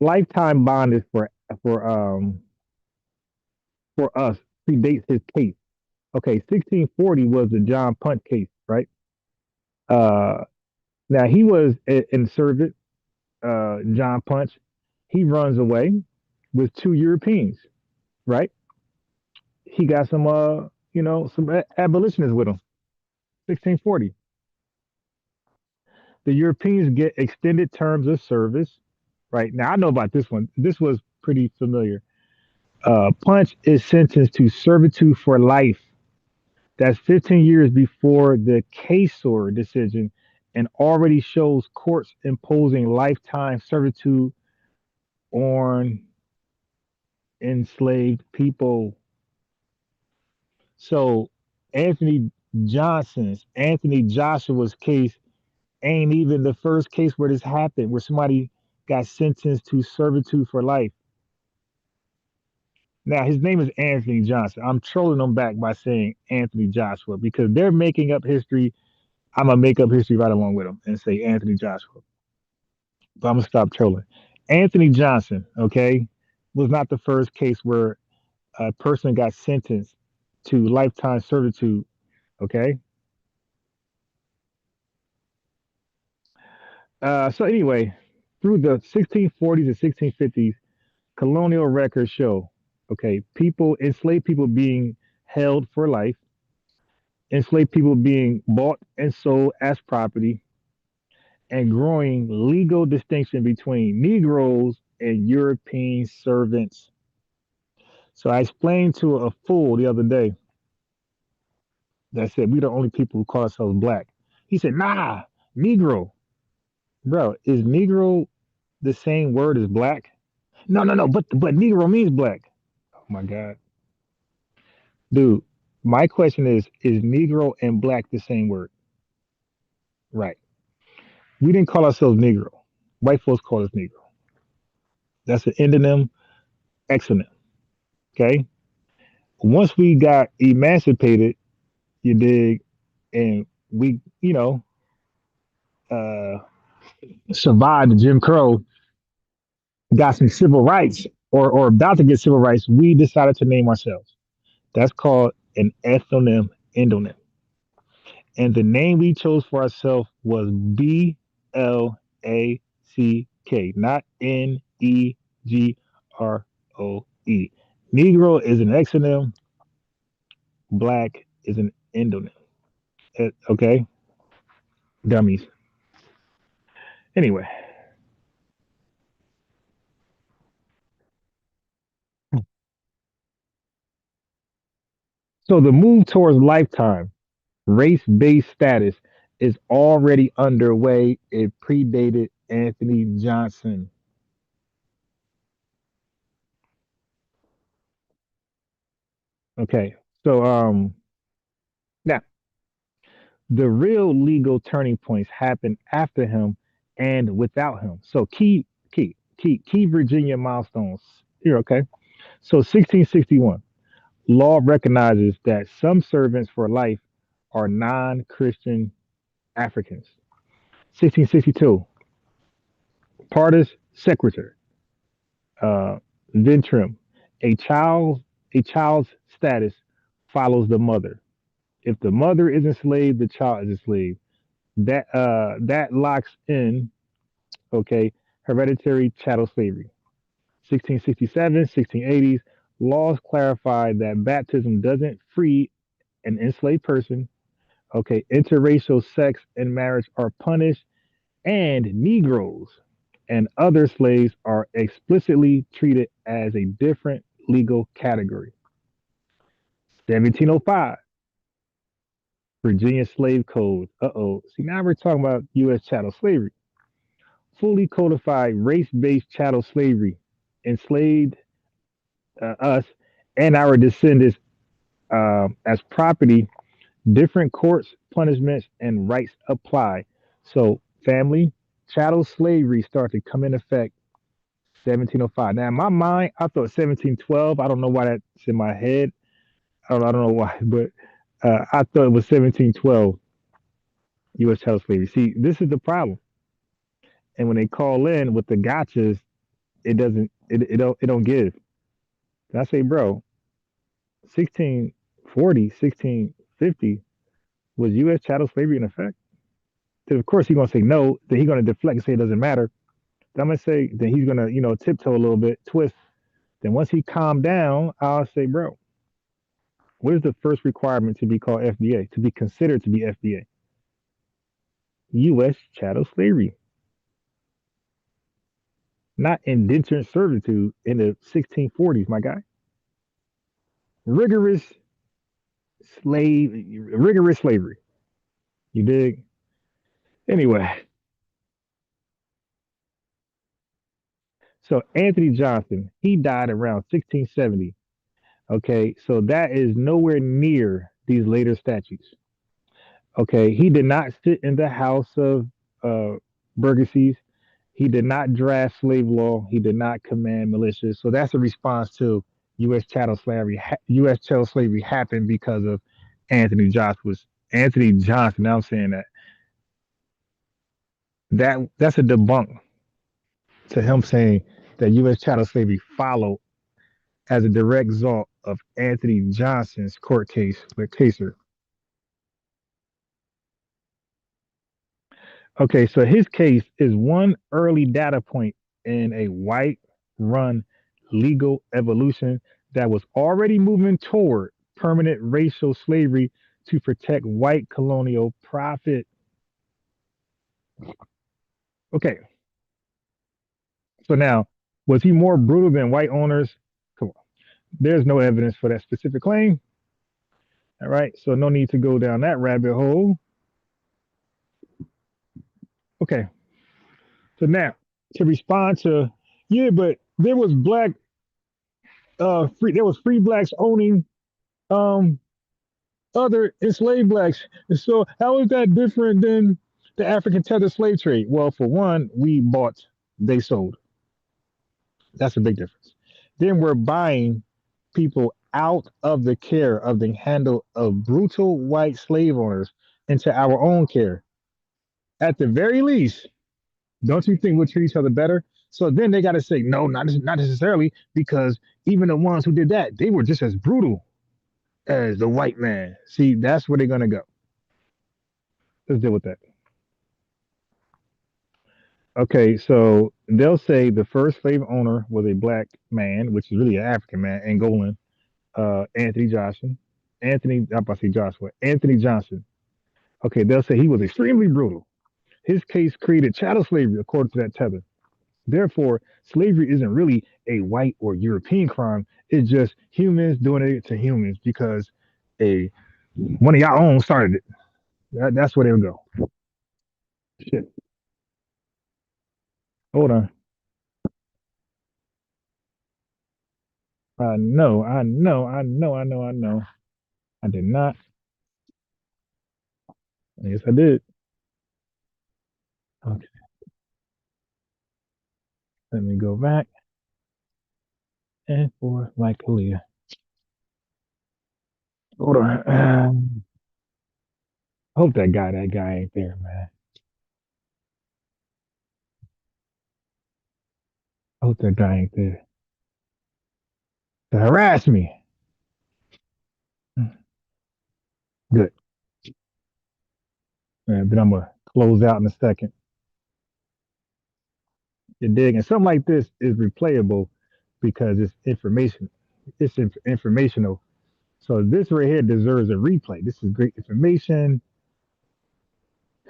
lifetime bond is for for us predates his case. Okay, 1640 was the John Punch case, right? Uh, now he was insurgent. John Punch, he runs away with two Europeans, right? He got some some abolitionists with him. 1640. The Europeans get extended terms of service, right? Now I know about this one. This was pretty familiar. Punch is sentenced to servitude for life. That's 15 years before the Casor decision and already shows courts imposing lifetime servitude on enslaved people. So Anthony Joshua's case ain't even the first case where this happened, where somebody got sentenced to servitude for life. Now his name is Anthony Johnson. I'm trolling them back by saying Anthony Joshua because they're making up history. I'm gonna make up history right along with them and say Anthony Joshua. But I'm gonna stop trolling. Anthony Johnson, okay, was not the first case where a person got sentenced to lifetime servitude. Okay. So anyway, through the 1640s and 1650s, colonial records show, okay, enslaved people being held for life, enslaved people being bought and sold as property, and growing legal distinction between Negroes and European servants. So I explained to a fool the other day that said we the only people who call ourselves black. He said, "Nah, Negro, bro, is Negro the same word as black?" No, no, no, but Negro means black. Oh my God, dude. My question is Negro and black the same word? Right. We didn't call ourselves Negro. White folks call us Negro. That's an endonym, exonym. Okay. Once we got emancipated, you dig, and we, uh, survived Jim Crow, got some civil rights, or about to get civil rights, we decided to name ourselves. That's called an ethnonym, endonym. And the name we chose for ourselves was BLACK, not NEGROE. Negro is an exonym, black is an endonym. Okay, dummies. Anyway, so the move towards lifetime race based status is already underway. It predated Anthony Johnson. Okay, so now the real legal turning points happened after him and without him. So key Virginia milestones here. Okay, so 1661 law recognizes that some servants for life are non-Christian Africans. 1662 Partis Secretary Ventrum, a child a child's status follows the mother. If the mother is enslaved, the child is enslaved. That locks in Okay, hereditary chattel slavery. 1667, 1680s, laws clarified that baptism doesn't free an enslaved person. Okay, interracial sex and marriage are punished, and Negroes and other slaves are explicitly treated as a different legal category. 1705, Virginia Slave Code. See, now we're talking about U.S. chattel slavery. Fully codified race based chattel slavery enslaved us and our descendants as property. Different courts, punishments, and rights apply. So, family, chattel slavery started to come in effect 1705. Now, in my mind, I thought 1712. I don't know why that's in my head. I don't know why, but I thought it was 1712 U.S. chattel slavery. See, this is the problem. And when they call in with the gotchas, it doesn't, it don't give. And I say, bro, 1640, 1650 was U.S. chattel slavery in effect? Then of course he's gonna say no. Then he's gonna deflect and say it doesn't matter. Then I'm gonna say then he's gonna tiptoe a little bit, twist. Then once he calmed down, I'll say, bro, what is the first requirement to be called FBA to be considered to be FBA? U.S. chattel slavery, not indentured servitude in the 1640s, my guy. Rigorous rigorous slavery. You dig? Anyway, so Anthony Johnson, he died around 1670. Okay, so that is nowhere near these later statutes. Okay, he did not sit in the House of uh, Burgesses. He did not draft slave law. He did not command militias. So that's a response to U.S. chattel slavery. U.S. chattel slavery happened because of Anthony Johnson. Anthony Johnson. Now I'm saying that's a debunk to him saying that U.S. chattel slavery followed as a direct result of Anthony Johnson's court case with Kaser. Okay, so his case is one early data point in a white run legal evolution that was already moving toward permanent racial slavery to protect white colonial profit. Okay, so now, was he more brutal than white owners? Come on. There's no evidence for that specific claim. All right, so no need to go down that rabbit hole. Okay, so now to respond to, yeah, but there was there was free blacks owning um other enslaved blacks. And so how is that different than the African tether slave trade? Well, for one, we bought, they sold. That's a big difference. Then we're buying people out of the care of the handle of brutal white slave owners into our own care. At the very least, don't you think we'll treat each other better? So then they got to say, no, not necessarily, because even the ones who did that, they were just as brutal as the white man. See, that's where they're going to go. Let's deal with that. Okay, so they'll say the first slave owner was a black man, which is really an African man, Angolan, Anthony Johnson. I'm about to say Joshua. Anthony Johnson. Okay, they'll say he was extremely brutal. His case created chattel slavery, according to that tether. Therefore, slavery isn't really a white or European crime. It's just humans doing it to humans because a one of y'all own started it. That's where they'll go. Shit. Hold on. I know. I did not. Yes, I did. Okay, let me go back and forth like Aaliyah. Hold on. Hope that guy ain't there, man. Hope that guy ain't there to harass me. Good. Then I'm gonna close out in a second. You dig? And something like this is replayable because it's information. It's informational. So this right here deserves a replay. This is great information.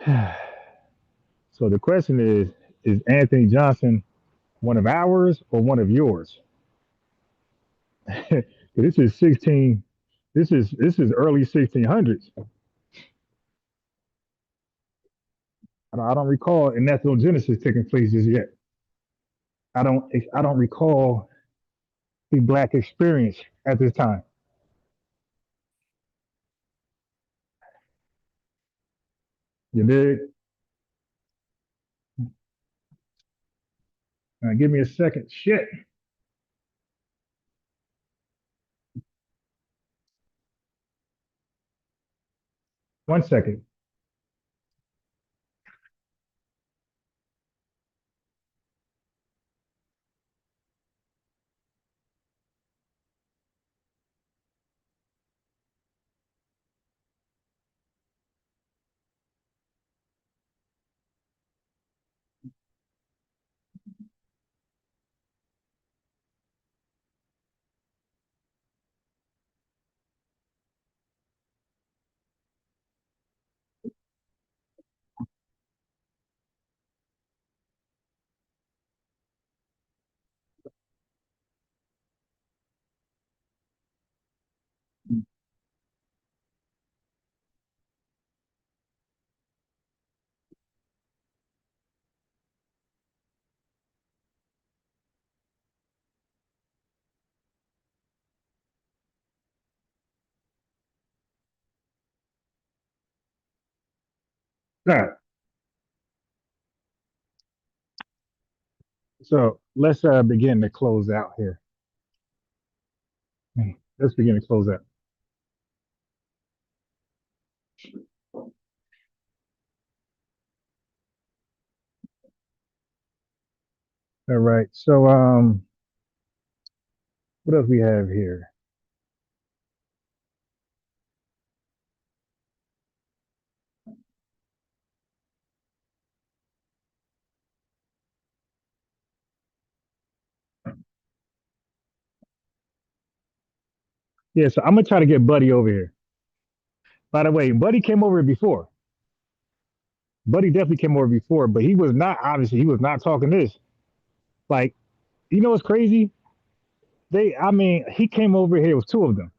So the question is Anthony Johnson one of ours or one of yours? This is 16. This is early 1600s. I don't recall an ethnogenesis taking place just yet. I don't recall the black experience at this time. You dig? Give me a second. Shit. 1 second. All right. So let's begin to close out here. Let's begin to close out. All right. So what else we have here? Yeah, so I'm gonna try to get Buddy over here. By the way, Buddy came over before. Buddy definitely came over before, but he was not obviously he was not talking this. Like, you know what's crazy? I mean, he came over here. It was two of them.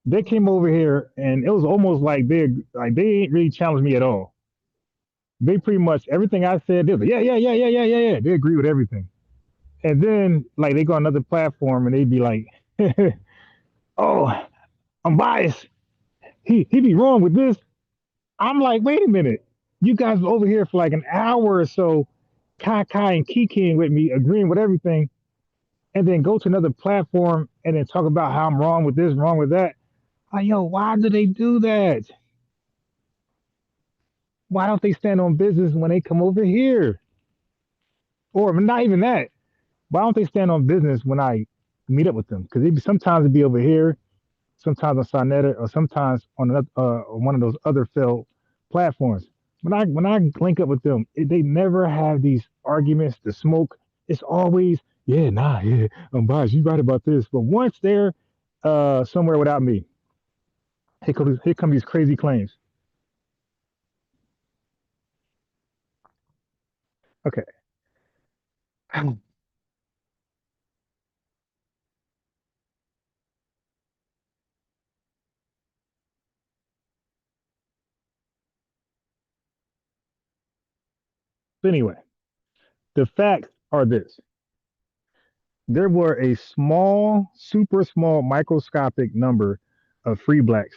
They came over here, and it was almost like they ain't really challenged me at all. They pretty much everything I said. They was like, yeah, yeah, yeah, yeah, yeah, yeah, yeah. They agree with everything. And then like they go on another platform and they be like, oh, I'm biased. He be wrong with this. I'm like, wait a minute. You guys were over here for like an hour or so, kai and kikiing with me, agreeing with everything, and then go to another platform and then talk about how I'm wrong with this, wrong with that. Like, yo, why do they do that? Why don't they stand on business when they come over here? Or not even that. Why don't they stand on business when I meet up with them? Because sometimes it'd be over here, sometimes on Sonetta, or sometimes on one of those other failed platforms. When I link up with them, they never have these arguments, the smoke. It's always, yeah, nah, yeah, I'm biased. You right about this. But once they're somewhere without me, here come these crazy claims. Okay. So anyway, the facts are this: there were a small, super small, microscopic number of free blacks,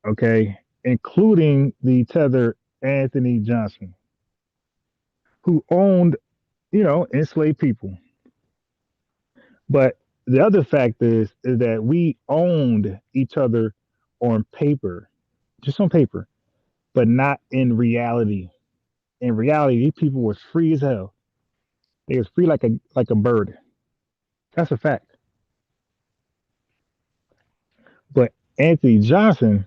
okay, including the tether Anthony Johnson, who owned, enslaved people. But the other fact is that we owned each other on paper, just on paper, but not in reality. In reality, these people was free as hell. They was free like a bird. That's a fact. But Anthony Johnson,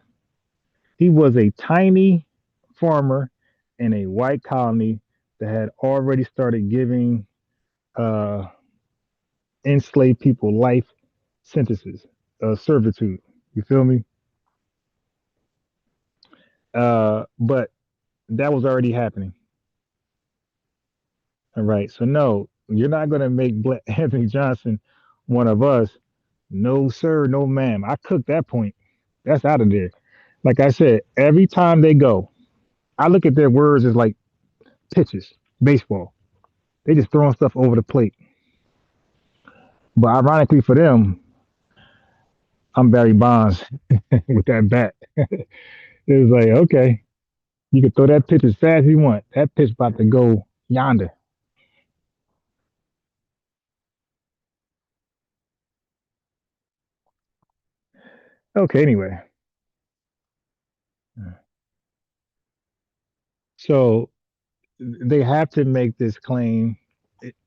he was a tiny farmer in a white colony that had already started giving uh, enslaved people life sentences of servitude. You feel me? But that was already happening. All right. So no, you're not gonna make Anthony Johnson one of us. No, sir. No, ma'am. I cooked that point. That's out of there. Like I said, every time they go, I look at their words as like pitches, baseball. They just throwing stuff over the plate. But ironically for them, I'm Barry Bonds with that bat. It was like, okay, you can throw that pitch as fast as you want. That pitch about to go yonder. Okay, anyway. So they have to make this claim.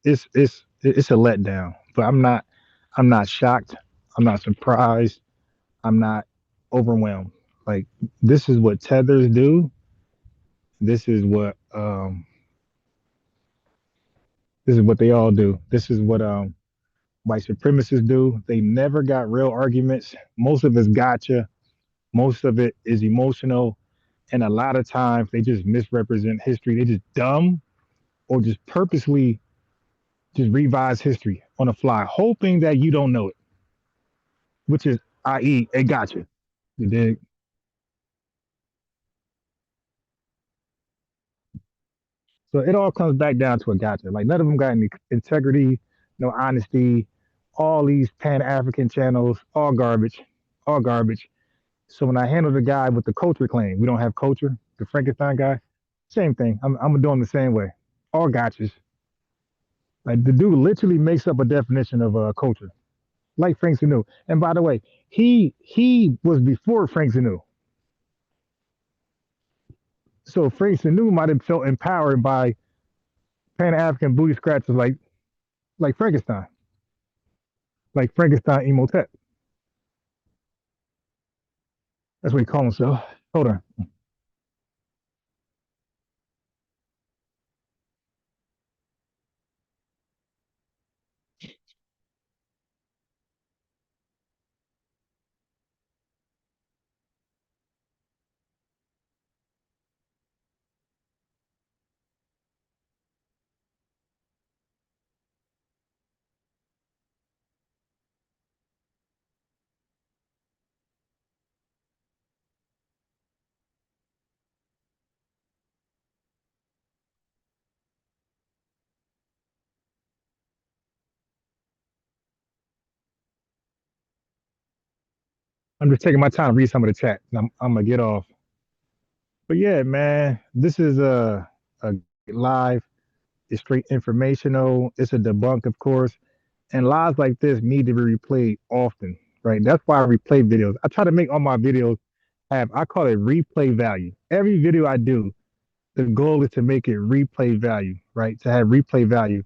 It's a letdown. But I'm not shocked. I'm not surprised. I'm not overwhelmed. Like this is what tethers do. This is what this is what they all do. This is what white supremacists do. They never got real arguments. Most of it's gotcha. Most of it is emotional. And a lot of times they just misrepresent history. They just dumb or just purposely just revise history on the fly, hoping that you don't know it, which is, i.e., a gotcha. You dig? So it all comes back down to a gotcha. Like none of them got any integrity, no honesty. All these Pan African channels, all garbage, all garbage. So when I handle the guy with the culture claim, we don't have culture, the Frankenstein guy, same thing. I'm doing the same way. All gotchas. Like the dude literally makes up a definition of culture, like Frank Sanu. And by the way, he was before Frank Sanu. So Frank Sanu might have felt empowered by Pan African booty scratchers like Frankenstein, like Frankenstein Emotep. That's what he called himself. Hold on. I'm just taking my time to read some of the chat. I'm gonna get off. But yeah, man, this is a live. It's straight informational. It's a debunk, of course. And lives like this need to be replayed often, right? That's why I replay videos. I try to make all my videos have, I call it replay value. Every video I do, the goal is to make it replay value, right? To have replay value.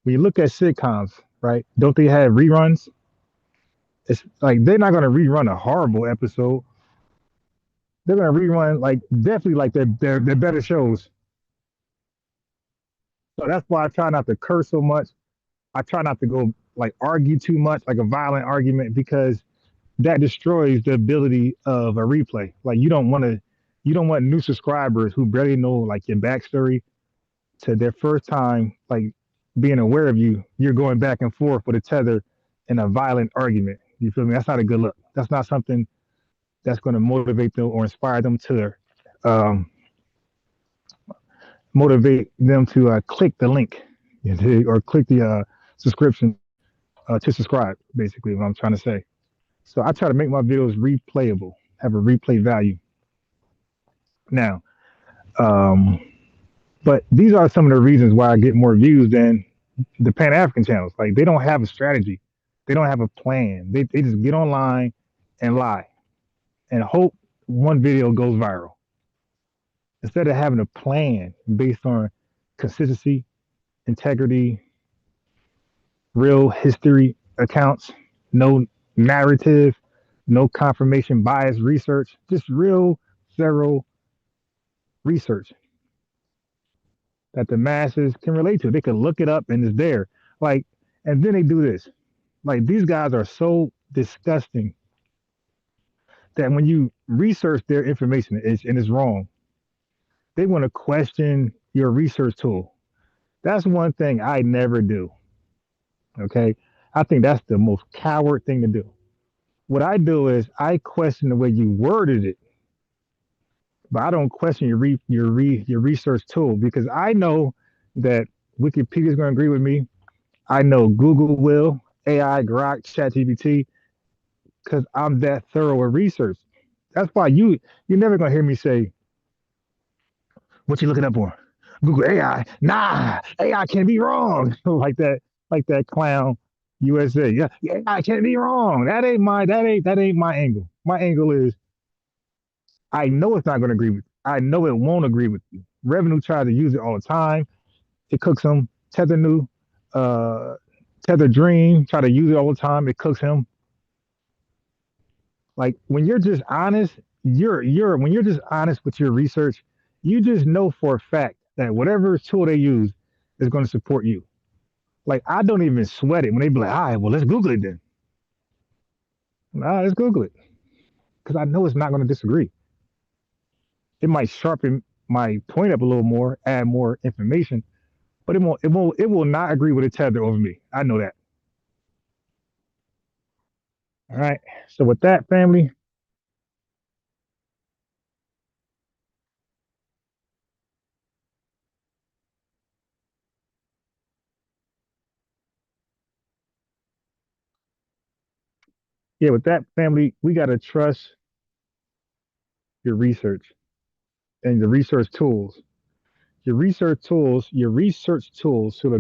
When you look at sitcoms, right? Don't they have reruns? It's like they're not gonna rerun a horrible episode. They're gonna rerun like definitely like their better shows. So that's why I try not to curse so much. I try not to go like argue too much, like a violent argument, because that destroys the ability of a replay. Like you don't want new subscribers who barely know like your backstory to their first time like being aware of you. You're going back and forth with a tether in a violent argument. You feel me? That's not a good look. That's not something that's going to motivate them or inspire them to um, motivate them to click the link or click the subscription to subscribe. Basically, what I'm trying to say. So I try to make my videos replayable, have a replay value. Now, um, but these are some of the reasons why I get more views than the Pan African channels. Like they don't have a strategy, they don't have a plan. They just get online and lie and hope one video goes viral instead of having a plan based on consistency, integrity, real history accounts, no narrative, no confirmation bias research, just real thorough research. that the masses can relate to. They can look it up and it's there. Like, and then they do this. Like these guys are so disgusting that when you research their information and it's wrong, they want to question your research tool. That's one thing I never do. Okay. I think that's the most coward thing to do. What I do is I question the way you worded it, but I don't question your research tool because I know that Wikipedia is going to agree with me. I know Google will, AI, Grok, ChatGPT, because I'm that thorough with research. That's why you're never gonna hear me say, "What you looking up for?" Google AI. Nah, AI can't be wrong. Like that clown USA. Yeah, yeah, AI can't be wrong. That ain't my angle. My angle is I know it's not gonna agree with. I know it won't agree with you. Revenue tries to use it all the time. It cooks him. Tether new, uh, Tether Dream try to use it all the time. It cooks him. Like when you're just honest, you're when you're just honest with your research, you just know for a fact that whatever tool they use is going to support you. Like I don't even sweat it when they be like, all right, well let's Google it then. Let's Google it because I know it's not going to disagree. It might sharpen my point up a little more, add more information, but it will not agree with a tether over me. I know that. All right. So with that, family, yeah, with that family, we gotta trust your research and the research tools. Your research tools should